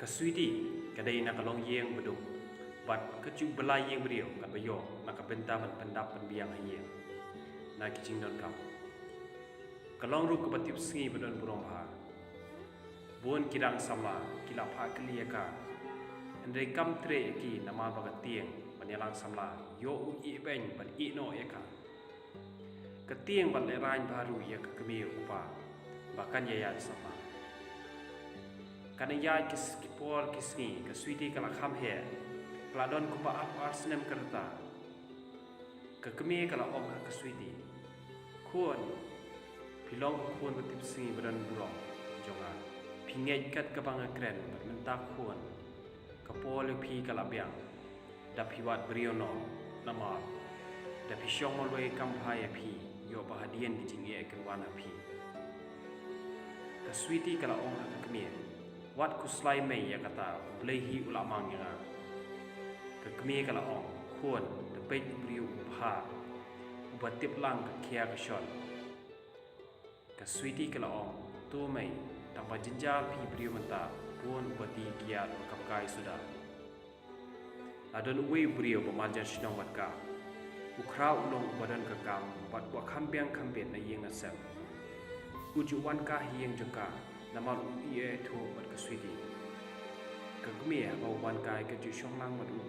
Kaswidi kadai nak kalong yeng bedung bat kecu belai yeng beriau kat bayo nak benta pendap penbiang hayeng nak kicing don kam kalong ru kebatip sengi bedon burong ha bon kirang sama kila pha kliaka andai kam tre ki nama bagat tieng panyalang samla yo u i beng ban i no eka ketieng ban le rain baru ya kemi upa bahkan ya sama kanaya kiskipor kisni kaswiti kala kham he kala don kupa ap snem kerta kekemi kala om kaswiti kuon pilong kuon betip singi badan burong jonga pingai kat kabang kren mentak kuon kapol pi kala biang da piwat briono nama da pisyong molwe kamphaya pi yo bahadian kijinge kenwana pi kaswiti kala om kekemi wat kuslai mei ya kata blehi ulamang ya kekmi kala ong kuon de pei briu pha ubatip lang ka khia ka shon ka switi kala ong tu mei tamba jinjal phi briu manta pun ubati kia kapkai sudah adon we briu pemajar shnong wat ka ukrau long badan ka kam bat wa khambiang khambet na yeng asem ujuwan ka hieng jengka namal ie thu bat kaswidi kagme ba wan kai ka ju shong lang madu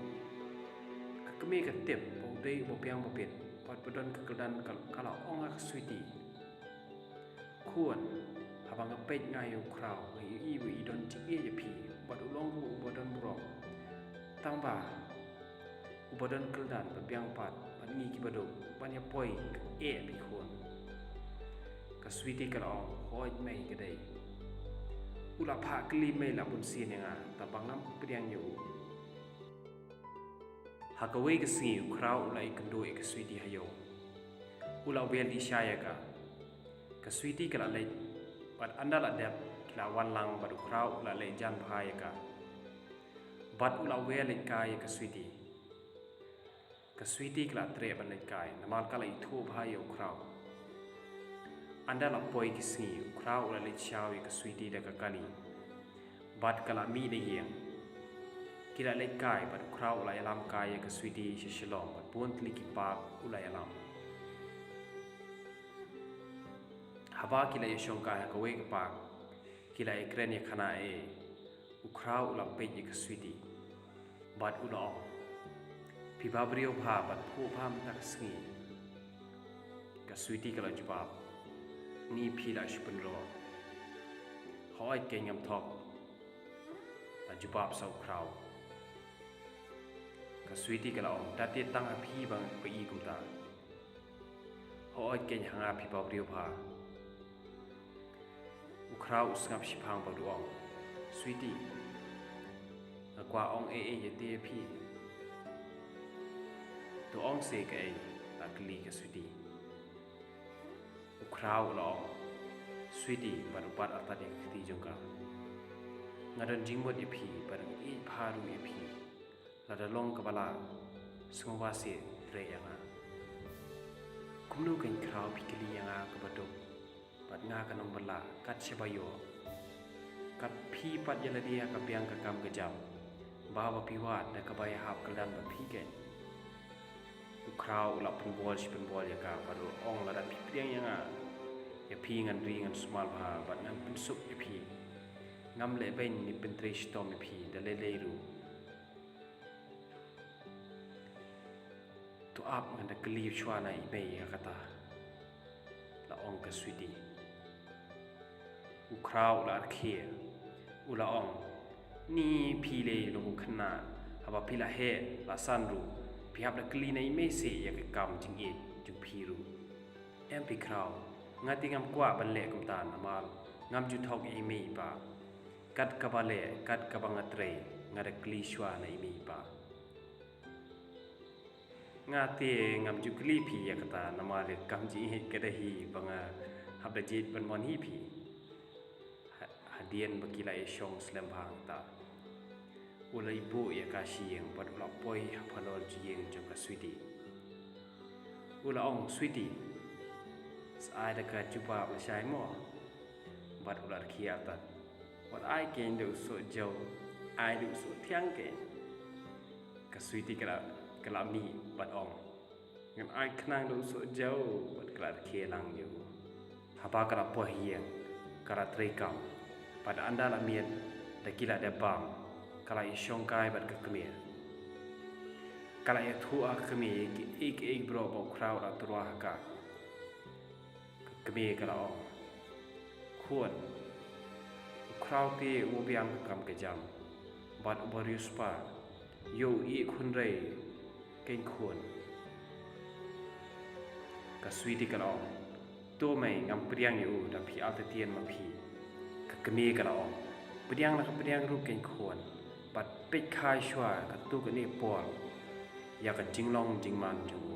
kagme ka tep bo dei bo piang bo pet pat badon ka kedan kala ong kaswidi kuan habang pet ngai u krau i wi don chi e pi bat ulong bu badon bro tang ba u badon kedan ba piang pat ban ngi ki badu ban ya poi e pi kuan kaswidi kala ong hoi mai ka dei ula pha kli mai la bun sin nga ta bangam priang yu hakawe ke si krau ulai kendo e ke switi hayo ula wel di shaya ka switi kala lai bat andala dep kila wan lang badu krau ula lai jan phaya ka bat ula wel lai kai ka switi kala tre ban lai kai namal kala i thu bhayo krau anda la poi kisi krau la le chawi ka switi da ka kani bat kala mi de yeng kila le kai bat krau la yalam kai ka switi shishlom bat pon tli ki pa ula yalam haba kila ye shong ka ka we ka pa kila e kren ye khana e krau la pe ye ka switi bat ula pi babrio bha bat phu pham tak sngi ka switi kala jubab ni pila shpun ro hoi kenyam thok a jubab sau krau ka switi kala ong tate tang a phi bang pe i kumta hoi keny hanga phi ba brio pha u krau usngap shipang ba duong switi a kwa ong e ye te phi to ong se ka e ta kli ka switi krau lo switi barupat atade kiti jongka ngadan jingmot ipi barang i pharu ipi lada long kabala sungwa se tre yanga kumnu kan krau pikili yanga kabado bat nga kanong bala kat sebayo kat phi pat yaladia ka biang ka kam gejam bawa piwat da kabaya hap kaldan ba phiken krau la penbol si penbol ya ka baru ong la dan pipiang yanga ya pi ngan ri ngan smal ba bat ngan pensuk ya pi ngam le ben ni pentre stom ya pi da le ru to ap ngan da kli chwa na i be ya kata la ong ka switi u krau la khie u la ong ni pi le lo khna haba pi la he la san ru pi hab la kli nei me se ya ka kam jing e ju pi ru em pi krau ngati ngam kwa ban le kum ta namal ngam ju thok e mi pa kat ka ba le kat ka bang atre ngara kli shwa nei mi pa ngati ngam ju kli phi ya kata namal kam ji he ka hi banga hab da jit ban mon hi phi hadien bakila e shong slam bang ta ulai bu ya ka sieng pat la poi phalol jieng jong ka switi ula ong switi sai da ka chupa ba sai mo bat ular khia ta what I can do so Joe ai du su thiang ke ka suiti kala mi bat ong ngam ai knang du su jau bat kala ke lang yu haba kala po hiang kala trekam pada anda la mien da kila da bam kala isong kai bat ka kemir kala ya thua kemir ki ik bro bo crowd ra turwa ka kemir kala ong khuan crowd ti u biang kam ke jam bat ubarius pa yo i khun rei ken khuan ka suiti kala ong to mai ngam priang yu da phi al te tien ma phi ka kemir kala ong priang na ka priang ru ken khuan bat pe khai shwa ka tu ka ni pol ya ka jinglong jingman ju